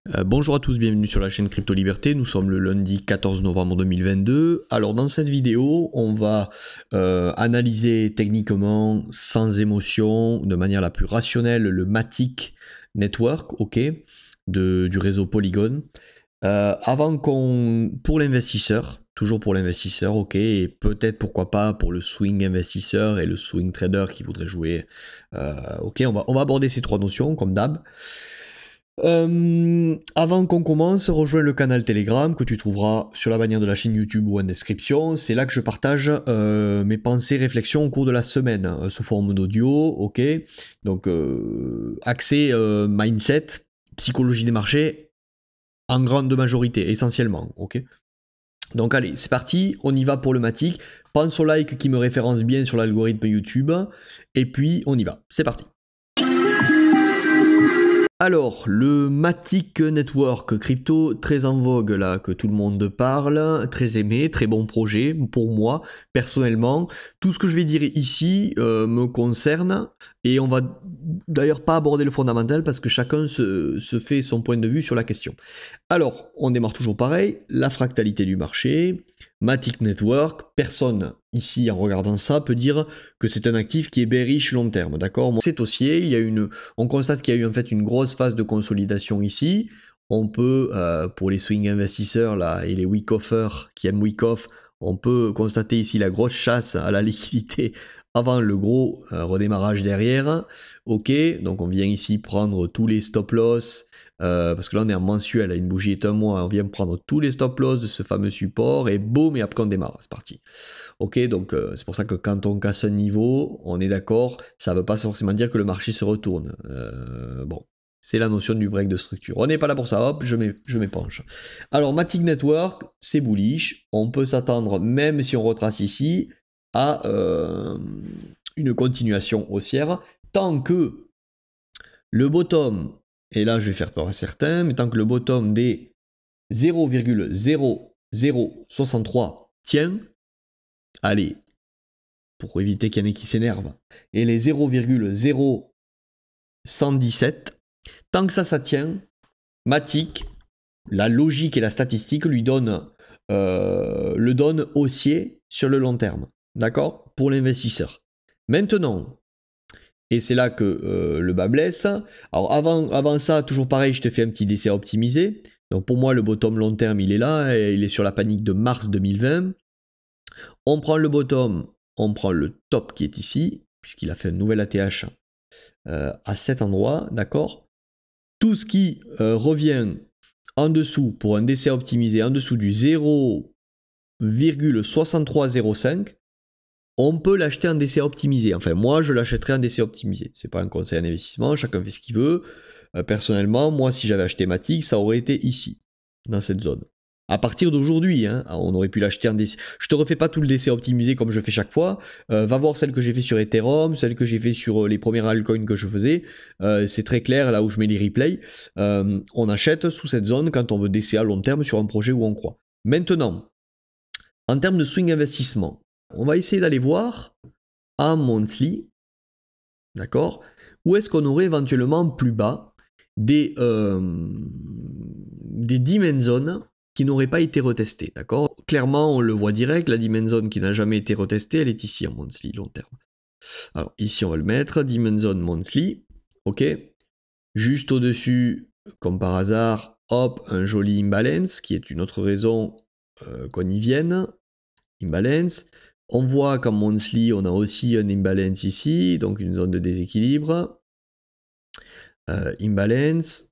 Bonjour à tous, bienvenue sur la chaîne Crypto Liberté. Nous sommes le lundi 14 novembre 2022. Alors dans cette vidéo, on va analyser techniquement, sans émotion, de manière la plus rationnelle, le Matic Network, ok, du réseau Polygon. Pour l'investisseur, toujours pour l'investisseur, ok, et peut-être pourquoi pas pour le swing investisseur et le swing trader qui voudrait jouer. Ok, on va aborder ces trois notions comme d'hab. Avant qu'on commence, rejoins le canal Telegram que tu trouveras sur la bannière de la chaîne YouTube ou en description. C'est là que je partage mes pensées, réflexions au cours de la semaine, sous forme d'audio, ok. Donc, accès mindset, psychologie des marchés, en grande majorité, essentiellement, ok. Donc allez, c'est parti, on y va pour le Matic. Pense au like qui me référence bien sur l'algorithme YouTube, et puis on y va, c'est parti. Alors, le Matic Network crypto, très en vogue là, que tout le monde parle, très aimé, très bon projet pour moi, personnellement. Tout ce que je vais dire ici me concerne, et on va d'ailleurs pas aborder le fondamental parce que chacun se fait son point de vue sur la question. Alors, on démarre toujours pareil, la fractalité du marché, Matic Network, personne ici en regardant ça peut dire que c'est un actif qui est bearish long terme, d'accord? C'est haussier, on constate qu'il y a eu en fait une grosse phase de consolidation ici. On peut, pour les swing investisseurs là, et les week-offers qui aiment week-off, on peut constater ici la grosse chasse à la liquidité avant le gros redémarrage derrière. Ok, donc on vient ici prendre tous les stop-loss, parce que là on est en mensuel, une bougie est un mois, on vient prendre tous les stop-loss de ce fameux support et boum, et après on démarre, c'est parti. Ok, donc c'est pour ça que quand on casse un niveau, on est d'accord, ça ne veut pas forcément dire que le marché se retourne. Bon, c'est la notion du break de structure. On n'est pas là pour ça, hop, je m'épanche. Alors, Matic Network, c'est bullish. On peut s'attendre, même si on retrace ici, à une continuation haussière, tant que le bottom, et là je vais faire peur à certains, mais tant que le bottom des 0,0063 tient, allez, pour éviter qu'il y en ait qui s'énervent, et les 0,0117, tant que ça tient, Matic, la logique et la statistique le donne haussier sur le long terme, d'accord, pour l'investisseur. Maintenant, et c'est là que le bas blesse. Alors avant ça, toujours pareil, je te fais un petit décès optimisé. Donc pour moi, le bottom long terme, il est là, et il est sur la panique de mars 2020. On prend le bottom, on prend le top qui est ici, puisqu'il a fait un nouvel ATH à cet endroit, d'accord. Tout ce qui revient en dessous, pour un décès optimisé, en dessous du 0,6305, on peut l'acheter en DCA optimisé. Enfin, moi, je l'achèterais en DCA optimisé. C'est pas un conseil en investissement, chacun fait ce qu'il veut. Personnellement, moi, si j'avais acheté Matic, ça aurait été ici, dans cette zone. À partir d'aujourd'hui, hein, on aurait pu l'acheter en DCA. Je te refais pas tout le DCA optimisé comme je fais chaque fois. Va voir celle que j'ai fait sur Ethereum, celle que j'ai fait sur les premières altcoins que je faisais. C'est très clair, là où je mets les replays. On achète sous cette zone quand on veut DCA long terme sur un projet où on croit. Maintenant, en termes de swing investissement, on va essayer d'aller voir en monthly, d'accord, où est-ce qu'on aurait éventuellement plus bas des demand zones qui n'auraient pas été retestées, d'accord. Clairement, on le voit direct, la demand zone qui n'a jamais été retestée, elle est ici en monthly, long terme. Alors ici, on va le mettre, demand zone monthly, ok. Juste au-dessus, comme par hasard, hop, un joli imbalance, qui est une autre raison qu'on y vienne. Imbalance. On voit qu'en monthly, on a aussi un imbalance ici, donc une zone de déséquilibre. Imbalance.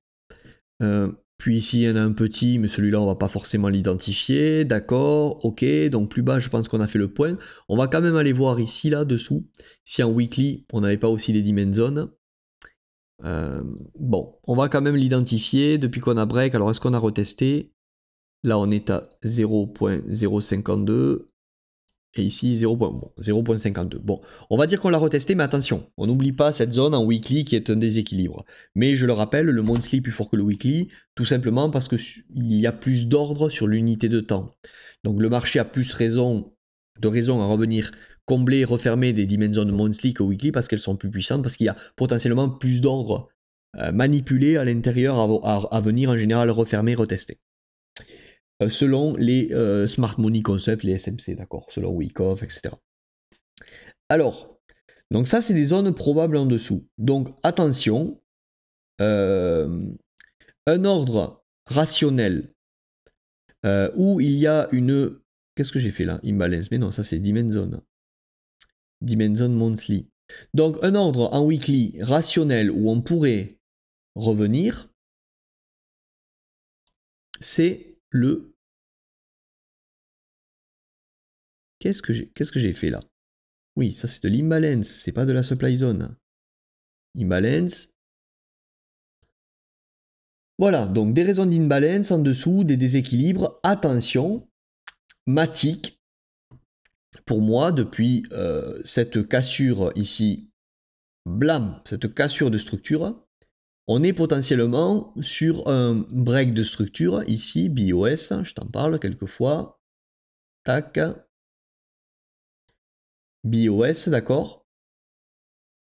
Puis ici, il y en a un petit, mais celui-là, on va pas forcément l'identifier. D'accord, ok. Donc plus bas, je pense qu'on a fait le point. On va quand même aller voir ici, là, dessous, si en weekly, on n'avait pas aussi des dimensions zones. Bon, on va quand même l'identifier depuis qu'on a break. Alors, est-ce qu'on a retesté? Là, on est à 0.052. Et ici 0.52. Bon, on va dire qu'on l'a retesté, mais attention, on n'oublie pas cette zone en weekly qui est un déséquilibre. Mais je le rappelle, le monthly est plus fort que le weekly, tout simplement parce qu'il y a plus d'ordre sur l'unité de temps. Donc le marché a plus de raison à revenir combler et refermer des dimensions de monthly que weekly parce qu'elles sont plus puissantes, parce qu'il y a potentiellement plus d'ordre manipulé à l'intérieur à venir en général refermer, retester. Selon les Smart Money Concept, les SMC, d'accord, selon Wyckoff, etc. Alors, donc ça c'est des zones probables en dessous. Donc attention, un ordre rationnel où il y a une... Qu'est-ce que j'ai fait là? Imbalance, mais non, ça c'est Dimension. Dimension Monthly. Donc un ordre en weekly rationnel où on pourrait revenir, c'est le... Qu'est-ce que j'ai fait là? Oui, ça c'est de l'imbalance, c'est pas de la supply zone. Imbalance. Voilà, donc des raisons d'imbalance en dessous, des déséquilibres. Attention, Matic, pour moi, depuis cette cassure ici, blam, cette cassure de structure, on est potentiellement sur un break de structure ici, BOS, je t'en parle quelquefois. Tac. BOS, d'accord,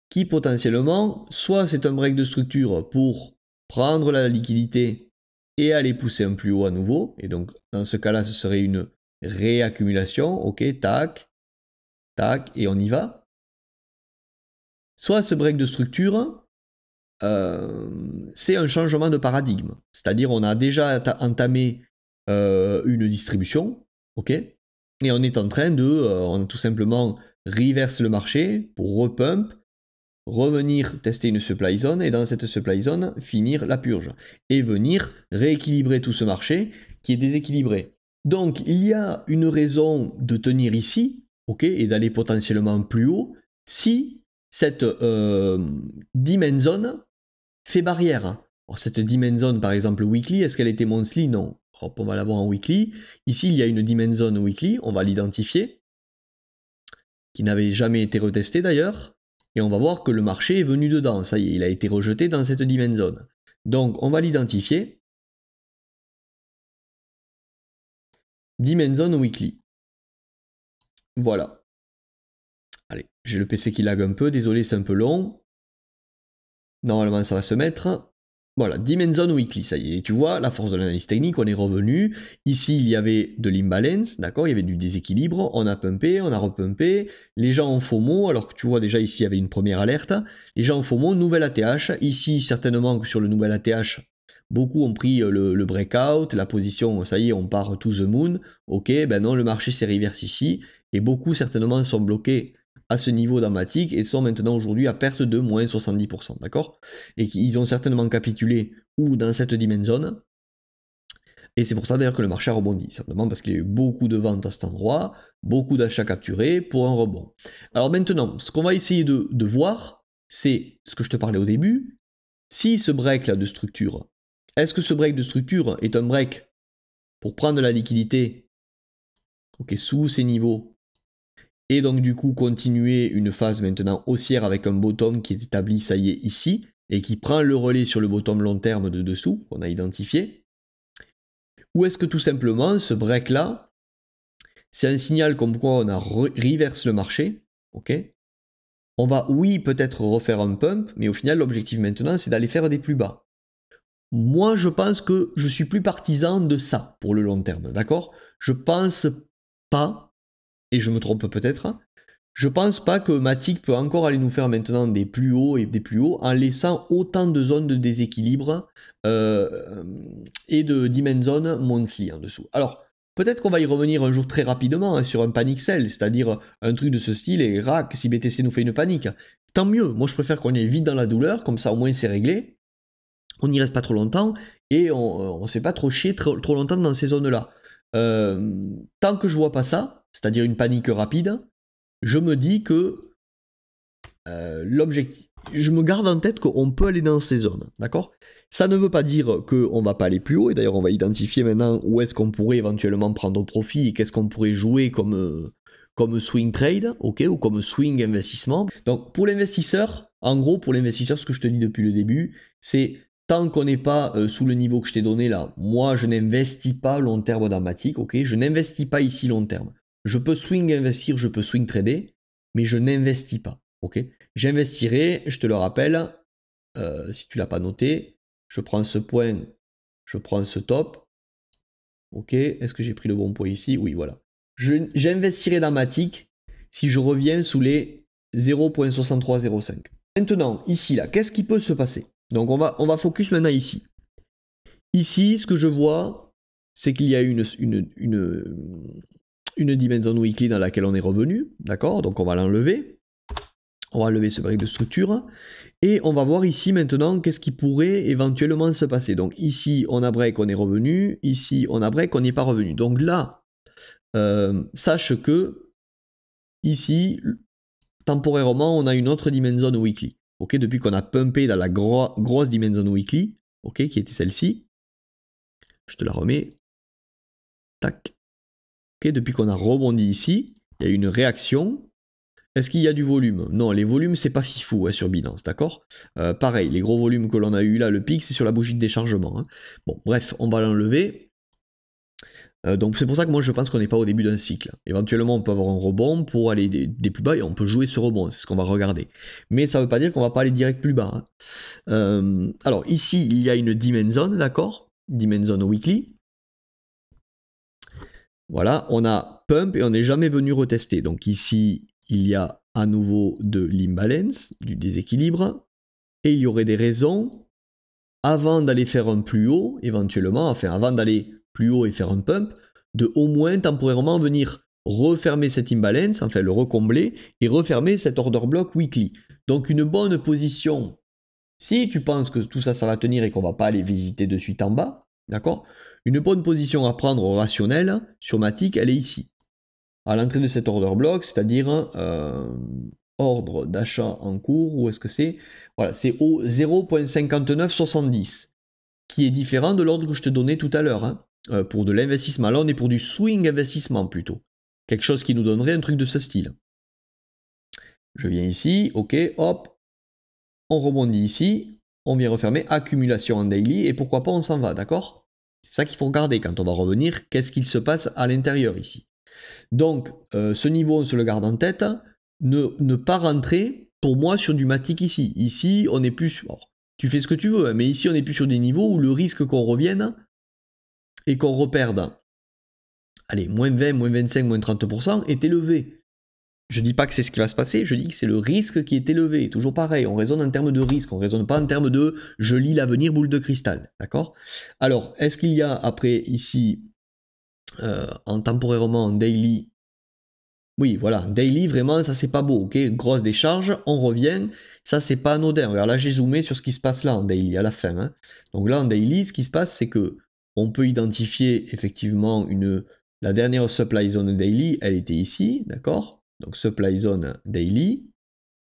qui potentiellement, soit c'est un break de structure pour prendre la liquidité et aller pousser un plus haut à nouveau, et donc dans ce cas-là, ce serait une réaccumulation, ok, tac, tac, et on y va. Soit ce break de structure, c'est un changement de paradigme, c'est-à-dire on a déjà entamé une distribution, ok, et on est en train de, on a tout simplement reverse le marché pour repump, revenir tester une supply zone et dans cette supply zone finir la purge et venir rééquilibrer tout ce marché qui est déséquilibré. Donc il y a une raison de tenir ici, ok, et d'aller potentiellement plus haut si cette dimension fait barrière. Alors, cette dimension par exemple weekly, est-ce qu'elle était monthly? Non. Hop, on va l'avoir en weekly. Ici il y a une dimension weekly, on va l'identifier, qui n'avait jamais été retestée d'ailleurs. Et on va voir que le marché est venu dedans. Ça y est, il a été rejeté dans cette dimension. Donc, on va l'identifier. Dimension weekly. Voilà. Allez, j'ai le PC qui lag un peu. Désolé, c'est un peu long. Normalement, ça va se mettre. Voilà, Dimension Weekly, ça y est, tu vois, la force de l'analyse technique, on est revenu. Ici, il y avait de l'imbalance, d'accord, il y avait du déséquilibre, on a pumpé, on a repumpé. Les gens ont FOMO, alors que tu vois déjà ici, il y avait une première alerte. Les gens ont FOMO, nouvel ATH. Ici, certainement que sur le nouvel ATH, beaucoup ont pris le breakout, la position, ça y est, on part to the moon. Ok, ben non, le marché s'est reverse ici. Et beaucoup, certainement, sont bloqués à ce niveau dans Matic et sont maintenant aujourd'hui à perte de moins 70%, d'accord? Et qu'ils ont certainement capitulé ou dans cette dimension. Et c'est pour ça d'ailleurs que le marché a rebondi, certainement parce qu'il y a eu beaucoup de ventes à cet endroit, beaucoup d'achats capturés pour un rebond. Alors maintenant, ce qu'on va essayer de voir, c'est ce que je te parlais au début. Si ce break là de structure, est-ce que ce break de structure est un break pour prendre la liquidité, ok, sous ces niveaux, et donc du coup continuer une phase maintenant haussière avec un bottom qui est établi, ça y est, ici, et qui prend le relais sur le bottom long terme de dessous, qu'on a identifié. Ou est-ce que tout simplement, ce break-là, c'est un signal comme quoi on a reverse le marché, ok? On va, oui, peut-être refaire un pump, mais au final, l'objectif maintenant, c'est d'aller faire des plus bas. Moi, je pense que je suis plus partisan de ça pour le long terme, d'accord? Je pense pas, et je me trompe peut-être, je pense pas que Matic peut encore aller nous faire maintenant des plus hauts et des plus hauts en laissant autant de zones de déséquilibre et de dimension monthly en dessous. Alors, peut-être qu'on va y revenir un jour très rapidement hein, sur un panic sell, c'est-à-dire un truc de ce style et rac, si BTC nous fait une panique. Tant mieux, moi je préfère qu'on aille vite dans la douleur, comme ça au moins c'est réglé. On n'y reste pas trop longtemps et on ne se fait pas trop chier trop longtemps dans ces zones-là. Tant que je vois pas ça, c'est-à-dire une panique rapide, je me dis que l'objectif, je me garde en tête qu'on peut aller dans ces zones, d'accord? Ça ne veut pas dire qu'on va pas aller plus haut, et d'ailleurs on va identifier maintenant où est-ce qu'on pourrait éventuellement prendre profit et qu'est-ce qu'on pourrait jouer comme swing trade, ok, ou comme swing investissement. Donc pour l'investisseur, en gros pour l'investisseur, ce que je te dis depuis le début, c'est tant qu'on n'est pas sous le niveau que je t'ai donné là, moi je n'investis pas long terme dans Matic, ok, je n'investis pas ici long terme. Je peux swing investir, je peux swing trader, mais je n'investis pas, ok. J'investirai, je te le rappelle, si tu l'as pas noté, je prends ce point, je prends ce top. Ok, est-ce que j'ai pris le bon point ici? Oui, voilà. J'investirai dans Matic si je reviens sous les 0.6305. Maintenant, ici, là, qu'est-ce qui peut se passer? Donc, on va focus maintenant ici. Ici, ce que je vois, c'est qu'il y a une dimension weekly dans laquelle on est revenu. D'accord? Donc, on va l'enlever. On va enlever ce break de structure. Et on va voir ici maintenant qu'est-ce qui pourrait éventuellement se passer. Donc ici, on a break, on est revenu. Ici, on a break, on n'y est pas revenu. Donc là, sache que ici, temporairement, on a une autre dimension weekly. Ok, depuis qu'on a pumpé dans la grosse dimension weekly, ok, qui était celle-ci. Je te la remets. Tac. Ok, depuis qu'on a rebondi ici, il y a une réaction. Est-ce qu'il y a du volume? Non, les volumes, c'est pas fifou sur Binance, d'accord? Pareil, les gros volumes que l'on a eu là, le pic, c'est sur la bougie de déchargement. Hein. Bon, bref, on va l'enlever. Donc c'est pour ça que moi je pense qu'on n'est pas au début d'un cycle. Éventuellement, on peut avoir un rebond pour aller des plus bas et on peut jouer ce rebond, c'est ce qu'on va regarder. Mais ça ne veut pas dire qu'on va pas aller direct plus bas. Hein. Alors ici, il y a une dimension, d'accord? Dimension weekly. Voilà, on a pump et on n'est jamais venu retester. Donc ici, il y a à nouveau de l'imbalance, du déséquilibre, et il y aurait des raisons, avant d'aller faire un plus haut, éventuellement, enfin avant d'aller plus haut et faire un pump, de au moins temporairement venir refermer cet imbalance, enfin le recombler, et refermer cet order block weekly. Donc une bonne position, si tu penses que tout ça, ça va tenir et qu'on va pas aller visiter de suite en bas, d'accord? Une bonne position à prendre rationnelle sur Matic, elle est ici à l'entrée de cet order block, c'est-à-dire ordre d'achat en cours, où est-ce que c'est? Voilà, c'est au 0.5970, qui est différent de l'ordre que je te donnais tout à l'heure, hein, pour de l'investissement. Là, on est pour du swing investissement plutôt. Quelque chose qui nous donnerait un truc de ce style. Je viens ici, ok, hop, on rebondit ici, on vient refermer accumulation en daily, et pourquoi pas on s'en va, d'accord? C'est ça qu'il faut regarder quand on va revenir, qu'est-ce qu'il se passe à l'intérieur ici. Donc, ce niveau, on se le garde en tête. Ne pas rentrer, pour moi, sur du Matic ici. Ici, on est plus... Bon, tu fais ce que tu veux, hein, mais ici, on est plus sur des niveaux où le risque qu'on revienne et qu'on reperde, allez, moins 20, moins 25, moins 30% est élevé. Je ne dis pas que c'est ce qui va se passer, je dis que c'est le risque qui est élevé. Toujours pareil, on raisonne en termes de risque, on ne raisonne pas en termes de « je lis l'avenir boule de cristal ». D'accord? Alors, est-ce qu'il y a après ici, en temporairement, en daily... Oui, voilà, daily, vraiment, ça c'est pas beau, ok? Grosse décharge, on revient, ça c'est pas anodin. Regarde, là j'ai zoomé sur ce qui se passe là en daily, à la fin. Hein. Donc là en daily, ce qui se passe, c'est que on peut identifier effectivement la dernière supply zone daily, elle était ici, d'accord? Donc supply zone daily,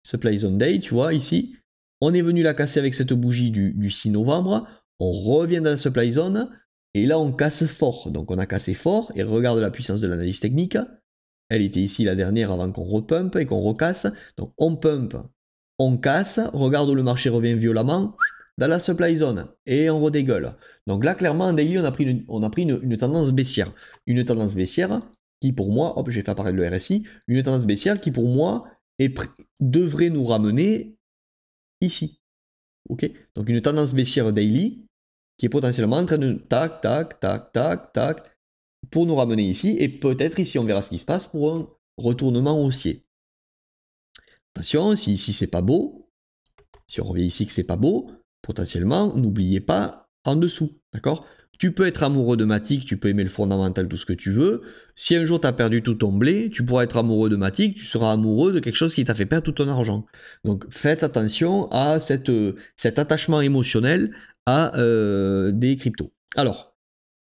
supply zone day, tu vois, ici. On est venu la casser avec cette bougie du 6 novembre, on revient dans la supply zone, et là on casse fort. Donc on a cassé fort, et regarde la puissance de l'analyse technique. Elle était ici la dernière avant qu'on repumpe et qu'on recasse. Donc on pump, on casse, regarde où le marché revient violemment dans la supply zone et on redégueule. Donc là clairement en daily on a pris une tendance baissière. Une tendance baissière qui pour moi, hop je vais faire apparaître le RSI, une tendance baissière qui pour moi devrait nous ramener ici. Ok? Donc une tendance baissière daily qui est potentiellement en train de tac, tac, tac, tac, tac, pour nous ramener ici, et peut-être ici on verra ce qui se passe pour un retournement haussier. Attention, si ici c'est pas beau, si on revient ici que c'est pas beau, potentiellement, n'oubliez pas en dessous, d'accord? Tu peux être amoureux de Matic, tu peux aimer le fondamental, tout ce que tu veux. Si un jour tu as perdu tout ton blé, tu pourras être amoureux de Matic, tu seras amoureux de quelque chose qui t'a fait perdre tout ton argent. Donc faites attention à cet attachement émotionnel à des cryptos. Alors,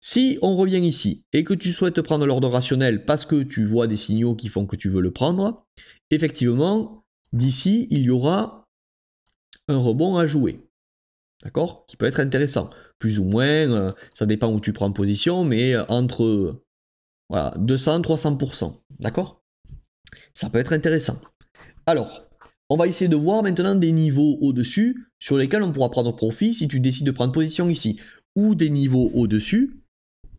si on revient ici et que tu souhaites prendre l'ordre rationnel parce que tu vois des signaux qui font que tu veux le prendre, effectivement, d'ici, il y aura un rebond à jouer. D'accord? Qui peut être intéressant. Plus ou moins, ça dépend où tu prends position, mais entre voilà, 200-300%. D'accord? Ça peut être intéressant. Alors, on va essayer de voir maintenant des niveaux au-dessus sur lesquels on pourra prendre profit si tu décides de prendre position ici. Ou des niveaux au-dessus,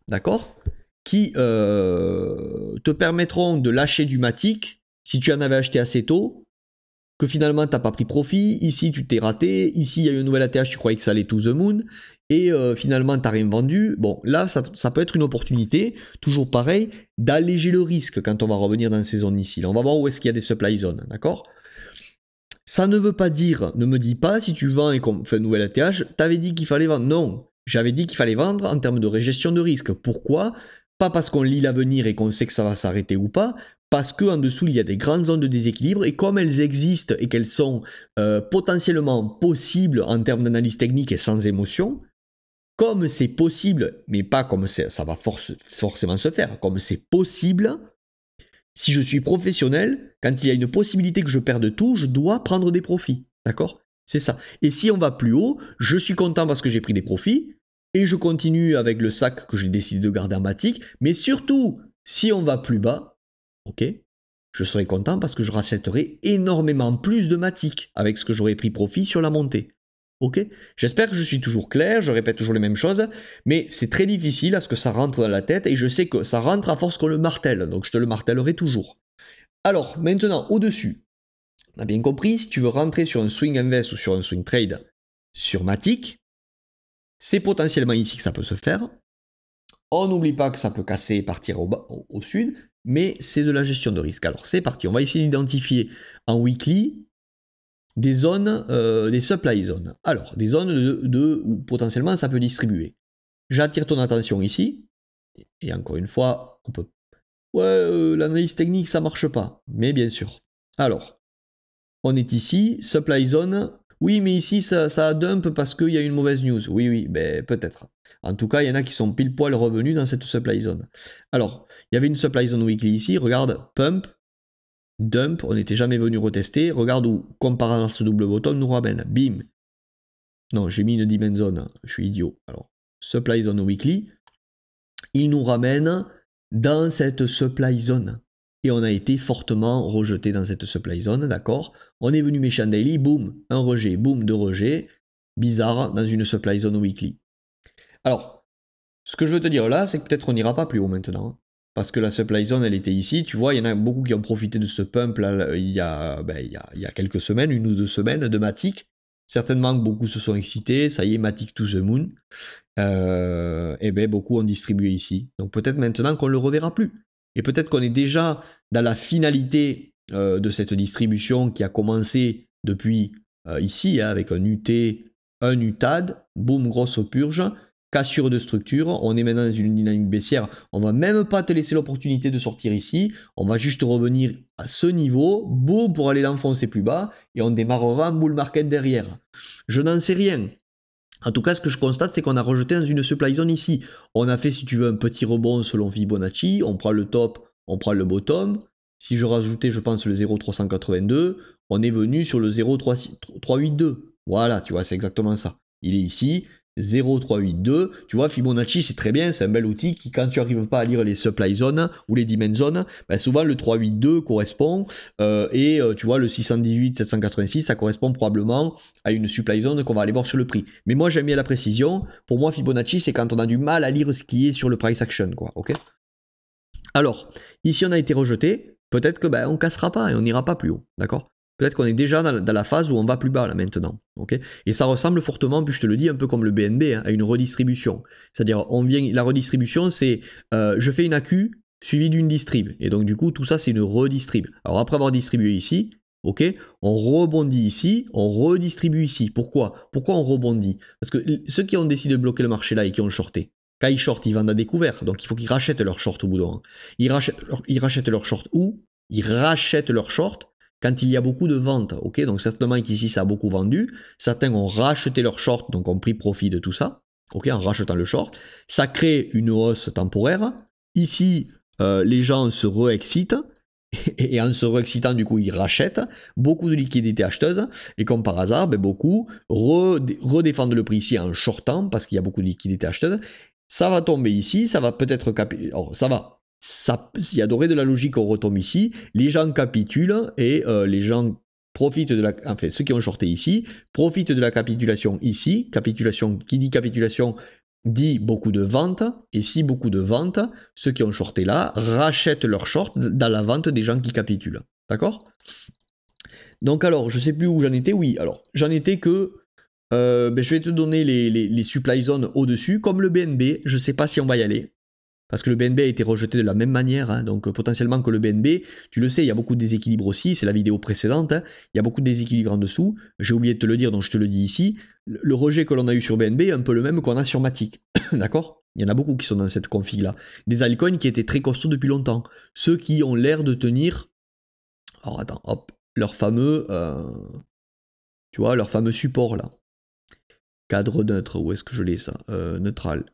d'accord, qui te permettront de lâcher du Matic si tu en avais acheté assez tôt que finalement tu n'as pas pris profit, ici tu t'es raté, ici il y a eu une nouvelle ATH, tu croyais que ça allait to the moon, et finalement tu n'as rien vendu. Bon, là ça peut être une opportunité, toujours pareil, d'alléger le risque quand on va revenir dans ces zones ici. Là, on va voir où est-ce qu'il y a des supply zones, d'accord? Ça ne veut pas dire, ne me dis pas si tu vends et qu'on fait une nouvelle ATH, t'avais dit qu'il fallait vendre. Non, j'avais dit qu'il fallait vendre en termes de gestion de risque. Pourquoi? Pas parce qu'on lit l'avenir et qu'on sait que ça va s'arrêter ou pas, parce qu'en dessous il y a des grandes zones de déséquilibre et comme elles existent et qu'elles sont potentiellement possibles en termes d'analyse technique et sans émotion, comme c'est possible, mais pas comme ça va forcément se faire, comme c'est possible, si je suis professionnel, quand il y a une possibilité que je perde tout, je dois prendre des profits. D'accord? C'est ça. Et si on va plus haut, je suis content parce que j'ai pris des profits et je continue avec le sac que j'ai décidé de garder en matic. Mais surtout, si on va plus bas, ok, je serai content parce que je rachèterai énormément plus de matic avec ce que j'aurais pris profit sur la montée. Ok? J'espère que je suis toujours clair, je répète toujours les mêmes choses, mais c'est très difficile à ce que ça rentre dans la tête et je sais que ça rentre à force qu'on le martèle, donc je te le martèlerai toujours. Alors, maintenant, au-dessus, on a bien compris, si tu veux rentrer sur un swing invest ou sur un swing trade sur Matic, c'est potentiellement ici que ça peut se faire. On n'oublie pas que ça peut casser et partir au sud, mais c'est de la gestion de risque. Alors, c'est parti, on va essayer d'identifier en weekly des zones, des supply zones. Alors, des zones où potentiellement ça peut distribuer. J'attire ton attention ici, et encore une fois, on peut... Ouais, l'analyse technique, ça marche pas, mais bien sûr. Alors, on est ici, supply zone. Oui, mais ici, ça a dump parce qu'il y a une mauvaise news. Oui, ben, peut-être. En tout cas, il y en a qui sont pile poil revenus dans cette supply zone. Alors, il y avait une supply zone weekly ici, regarde, pump, dump, on n'était jamais venu retester. Regarde où, comparé à ce double bottom, nous ramène. Bim. Non, j'ai mis une demand zone. Je suis idiot. Alors, supply zone weekly. Il nous ramène dans cette supply zone. Et on a été fortement rejeté dans cette supply zone, d'accord? On est venu méchant daily, boum, un rejet, boum, deux rejets. Bizarre, dans une supply zone weekly. Alors, ce que je veux te dire là, c'est que peut-être on n'ira pas plus haut maintenant. Hein. Parce que la supply zone, elle était ici. Tu vois, il y en a beaucoup qui ont profité de ce pump là, il y a quelques semaines, 1 ou 2 semaines de Matic. Certainement que beaucoup se sont excités. Ça y est, Matic to the moon. Et bien beaucoup ont distribué ici. Donc peut-être maintenant qu'on ne le reverra plus. Et peut-être qu'on est déjà dans la finalité de cette distribution qui a commencé depuis ici, hein, avec un UT, un UTAD, boum, grosse purge. Cassure de structure, on est maintenant dans une dynamique baissière, on va même pas te laisser l'opportunité de sortir ici, on va juste revenir à ce niveau, boum, pour aller l'enfoncer plus bas, et on démarrera en bull market derrière. Je n'en sais rien. En tout cas, ce que je constate, c'est qu'on a rejeté dans une supply zone ici. On a fait, si tu veux, un petit rebond selon Fibonacci, on prend le top, on prend le bottom. Si je rajoutais, je pense, le 0,382, on est venu sur le 0,382. Voilà, tu vois, c'est exactement ça. Il est ici, 0,382. Tu vois, Fibonacci, c'est très bien, c'est un bel outil qui, quand tu n'arrives pas à lire les supply zones ou les demand zones, ben souvent le 382 correspond et tu vois, le 618, 786, ça correspond probablement à une supply zone qu'on va aller voir sur le prix. Mais moi, j'aime bien la précision. Pour moi, Fibonacci, c'est quand on a du mal à lire ce qui est sur le price action, quoi, ok? Alors, ici, on a été rejeté. Peut-être que ben, on cassera pas et on n'ira pas plus haut, d'accord? Peut-être qu'on est déjà dans la phase où on va plus bas là maintenant. Okay, et ça ressemble fortement, puis je te le dis, un peu comme le BNB, hein, à une redistribution. C'est-à-dire, la redistribution, c'est je fais une AQ suivie d'une distrib. Et donc, du coup, tout ça, c'est une redistrib. Alors, après avoir distribué ici, ok, on rebondit ici, on redistribue ici. Pourquoi on rebondit? Parce que ceux qui ont décidé de bloquer le marché là et qui ont shorté, quand ils shortent, ils vendent à découvert. Donc, il faut qu'ils rachètent leur short au bout d'un moment. Ils rachètent leur short où? Ils rachètent leur short quand il y a beaucoup de ventes, ok, donc certainement qu'ici ça a beaucoup vendu, certains ont racheté leur short, donc ont pris profit de tout ça, ok, en rachetant le short, ça crée une hausse temporaire, ici les gens se re-excitent, et en se re-excitant du coup ils rachètent, beaucoup de liquidités acheteuses, et comme par hasard, ben, beaucoup redéfendent le prix ici en shortant, parce qu'il y a beaucoup de liquidités acheteuses, ça va tomber ici, ça va peut-être, ça va, il y a de la logique, on retombe ici, les gens capitulent et les gens profitent de enfin ceux qui ont shorté ici, profitent de la capitulation ici, capitulation, qui dit capitulation dit beaucoup de ventes, et si beaucoup de ventes, ceux qui ont shorté là rachètent leur short dans la vente des gens qui capitulent, d'accord? Donc alors, je sais plus où j'en étais. Oui, alors, j'en étais que... je vais te donner les supply zones au-dessus. Comme le BNB, je sais pas si on va y aller. Parce que le BNB a été rejeté de la même manière, hein, donc potentiellement que le BNB, tu le sais, il y a beaucoup de déséquilibres aussi, c'est la vidéo précédente, hein, il y a beaucoup de déséquilibres en dessous, j'ai oublié de te le dire, donc je te le dis ici, le rejet que l'on a eu sur BNB est un peu le même qu'on a sur Matic, d'accord? Il y en a beaucoup qui sont dans cette config-là. Des altcoins qui étaient très costauds depuis longtemps, ceux qui ont l'air de tenir, alors attends, hop, leur fameux, tu vois, leur fameux support là, cadre neutre, où est-ce que je l'ai ça? Neutral.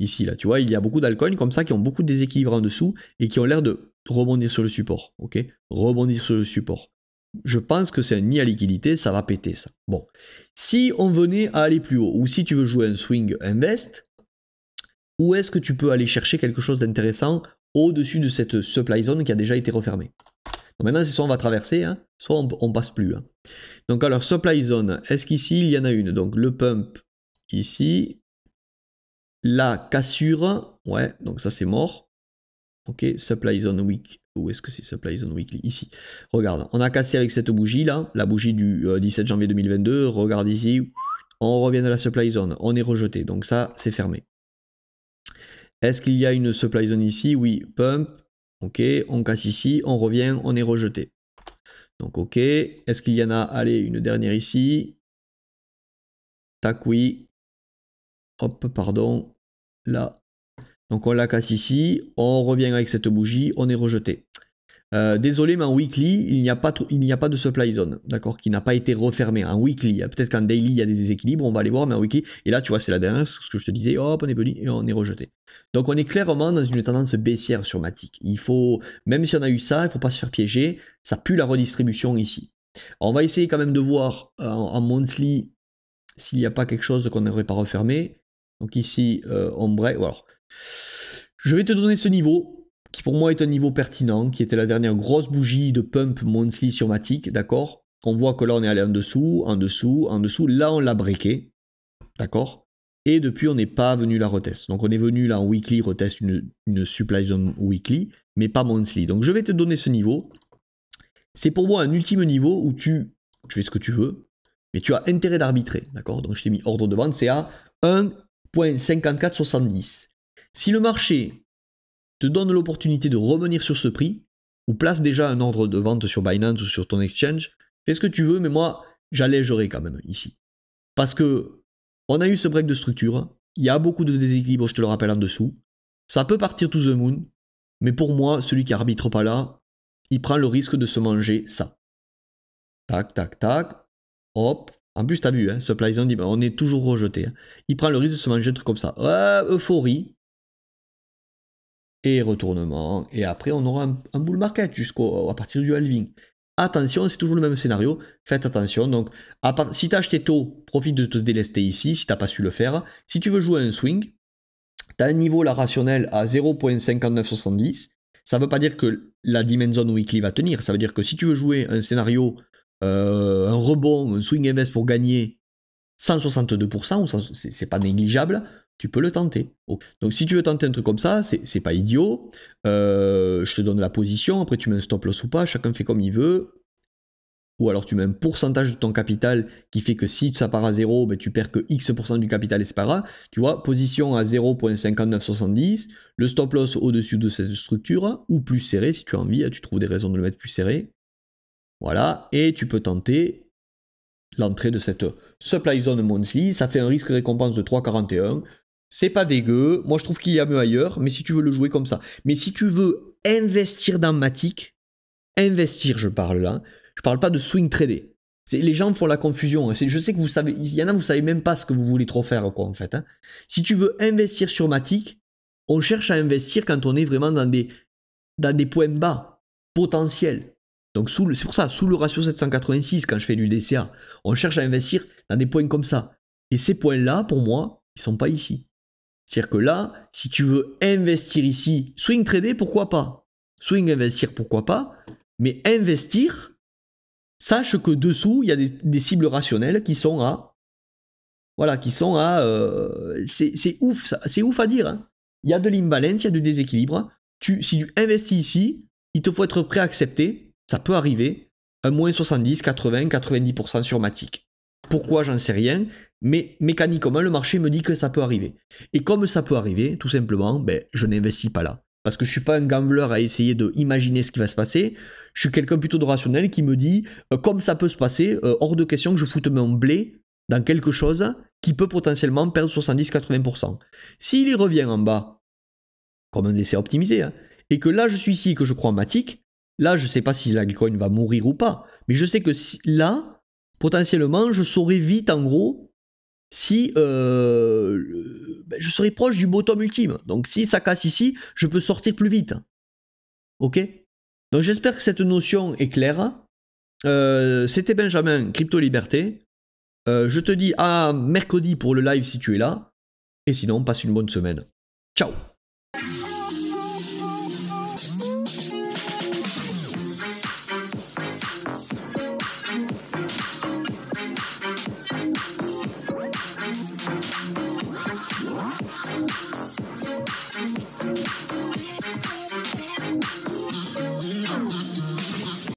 Ici, là, tu vois, il y a beaucoup d'altcoins comme ça qui ont beaucoup de déséquilibre en dessous et qui ont l'air de rebondir sur le support, ok? Rebondir sur le support. Je pense que c'est un nid à liquidité, ça va péter ça. Bon, si on venait à aller plus haut, ou si tu veux jouer un swing invest, où est-ce que tu peux aller chercher quelque chose d'intéressant au-dessus de cette supply zone qui a déjà été refermée? Donc maintenant, c'est soit on va traverser, hein, soit on passe plus. Hein. Donc alors, supply zone, est-ce qu'ici, il y en a une? Donc le pump, ici, la cassure, ouais, donc ça c'est mort. Ok, supply zone week. Où est-ce que c'est supply zone weekly? Ici. Regarde, on a cassé avec cette bougie là, la bougie du 17 janvier 2022. Regarde ici, on revient de la supply zone, on est rejeté, donc ça c'est fermé. Est-ce qu'il y a une supply zone ici? Oui, pump. Ok, on casse ici, on revient, on est rejeté. Donc ok, est-ce qu'il y en a? Allez, une dernière ici. Tac, oui. Hop, pardon. Là. Donc on la casse ici, on revient avec cette bougie, on est rejeté. Désolé, mais en weekly, il n'y a pas de supply zone, d'accord, qui n'a pas été refermé. En weekly, peut-être qu'en daily, il y a des déséquilibres, on va aller voir, mais en weekly, et là, tu vois, c'est la dernière, ce que je te disais, hop, on est venu et on est rejeté. Donc on est clairement dans une tendance baissière sur Matic. Il faut, même si on a eu ça, il ne faut pas se faire piéger, ça pue la redistribution ici. Alors, on va essayer quand même de voir en monthly s'il n'y a pas quelque chose qu'on n'aurait pas refermé. Donc ici, on break, alors, je vais te donner ce niveau, qui pour moi est un niveau pertinent, qui était la dernière grosse bougie de pump monthly sur Matic, d'accord? On voit que là on est allé en dessous, en dessous, en dessous, là on l'a breaké, d'accord? Et depuis on n'est pas venu la retest. Donc on est venu là en weekly, retest une supply zone weekly, mais pas monthly. Donc je vais te donner ce niveau. C'est pour moi un ultime niveau où tu fais ce que tu veux, mais tu as intérêt d'arbitrer, d'accord? Donc je t'ai mis ordre de vente, c'est à 1.5470. Si le marché te donne l'opportunité de revenir sur ce prix, ou place déjà un ordre de vente sur Binance ou sur ton exchange, fais ce que tu veux, mais moi, j'allégerai quand même ici. Parce que on a eu ce break de structure, il y a beaucoup de déséquilibre, je te le rappelle en dessous, ça peut partir to the moon, mais pour moi, celui qui arbitre pas là, il prend le risque de se manger ça. Tac, tac, tac, hop. En plus, t'as vu, hein, supply zone, on est toujours rejeté. Hein. Il prend le risque de se manger un truc comme ça. Euphorie. Et retournement. Et après, on aura un bull market à partir du halving. Attention, c'est toujours le même scénario. Faites attention. Donc, si tu as acheté tôt, profite de te délester ici, si tu n'as pas su le faire. Si tu veux jouer un swing, tu as un niveau là rationnel à 0.5970. Ça ne veut pas dire que la dimension weekly va tenir. Ça veut dire que si tu veux jouer un scénario, un rebond, un swing invest pour gagner 162%, c'est pas négligeable, tu peux le tenter. Donc si tu veux tenter un truc comme ça, c'est pas idiot. Je te donne la position, après tu mets un stop loss ou pas, chacun fait comme il veut. Ou alors tu mets un pourcentage de ton capital qui fait que si ça part à 0, ben tu perds que X% du capital et c'est pas grave. Tu vois, position à 0.5970, le stop loss au-dessus de cette structure, ou plus serré si tu as envie, tu trouves des raisons de le mettre plus serré. Voilà, et tu peux tenter l'entrée de cette supply zone monthly, ça fait un risque récompense de 3,41. C'est pas dégueu, moi je trouve qu'il y a mieux ailleurs, mais si tu veux le jouer comme ça. Mais si tu veux investir dans Matic, investir je parle là, je parle pas de swing trader. Les gens font la confusion, je sais que vous savez, il y en a vous savez même pas ce que vous voulez trop faire quoi en fait. Hein. Si tu veux investir sur Matic, on cherche à investir quand on est vraiment dans des points bas potentiels. Donc c'est pour ça, sous le ratio 786, quand je fais du DCA, on cherche à investir dans des points comme ça. Et ces points-là, pour moi, ils ne sont pas ici. C'est-à-dire que là, si tu veux investir ici, swing trader, pourquoi pas? Swing investir, pourquoi pas? Mais investir, sache que dessous, il y a des cibles rationnelles qui sont à... Voilà, qui sont à... c'est ouf, c'est ouf à dire. Hein. Il y a de l'imbalance, il y a du déséquilibre. Si tu investis ici, il te faut être prêt à accepter. Ça peut arriver un moins 70, 80, 90% sur Matic. Pourquoi, j'en sais rien, mais mécaniquement, le marché me dit que ça peut arriver. Et comme ça peut arriver, tout simplement, ben, je n'investis pas là. Parce que je ne suis pas un gambler à essayer d'imaginer ce qui va se passer. Je suis quelqu'un plutôt de rationnel qui me dit, comme ça peut se passer, hors de question que je foute mon blé dans quelque chose qui peut potentiellement perdre 70-80%. S'il y revient en bas, comme un essai optimisé, hein, et que là je suis ici et que je crois en Matic, là je ne sais pas si l'alcoin va mourir ou pas, mais je sais que là, potentiellement, je saurai vite en gros si je serai proche du bottom ultime. Donc si ça casse ici, je peux sortir plus vite. Ok? Donc j'espère que cette notion est claire. C'était Benjamin, Crypto Liberté. Je te dis à mercredi pour le live si tu es là. Et sinon, passe une bonne semaine. Ciao!